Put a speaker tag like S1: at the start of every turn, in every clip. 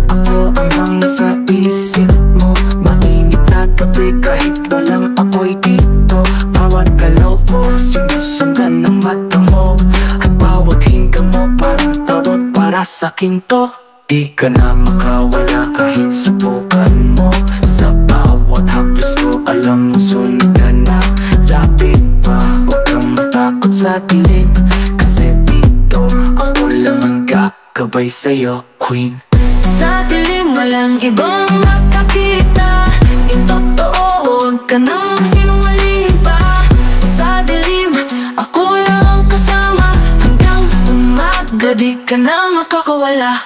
S1: ako ang nasa isip mo. Mainit na gabi kahit walang ako'y dito. Bawat galaw ko sinusundan ng mata mo, at bawat hinga mo parang tawag para sa'kin to. Di ka na makawala kahit subukan mo. Sa bawat haplos ko alam mo sunod ka na. Lapit pa, huwag kang matakot sa dilim, kasi dito ako lang ang gagabay sa'yo, Queen.
S2: Sa dilim walang ibang makakita. Yung totoo, huwag ka nang sinungaling pa. Sa dilim, ako lang ang kasama hanggang umaga. Di ka na makakawala.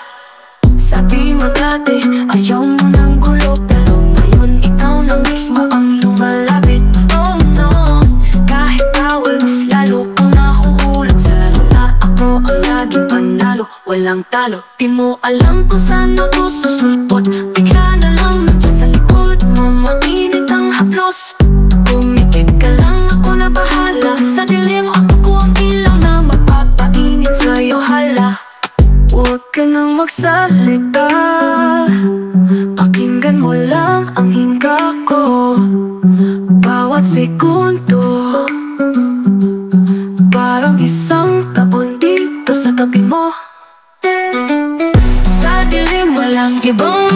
S2: Sabi mo dati, ayaw mo ng gulo, pero ngayon ikaw na mismo ang lumalapit. Oh no, kahit bawal mas lalo kang nahuhulog. Sa lalo na ako ang laging panalo, walang talo. Di mo alam kung saan ako susulpot. Bigla na lang dyan sa likod mo, mainit ang haplos. Pumikit ka lang, ako na bahala. Sa dilim ako ang ilaw na mapapainit sa'yo, hala. Huwag ka nang magsalita, pakinggan mo lang ang hinga ko. Bawat segundo parang isang taon dito sa tabi mo. Sa dilim walang ibang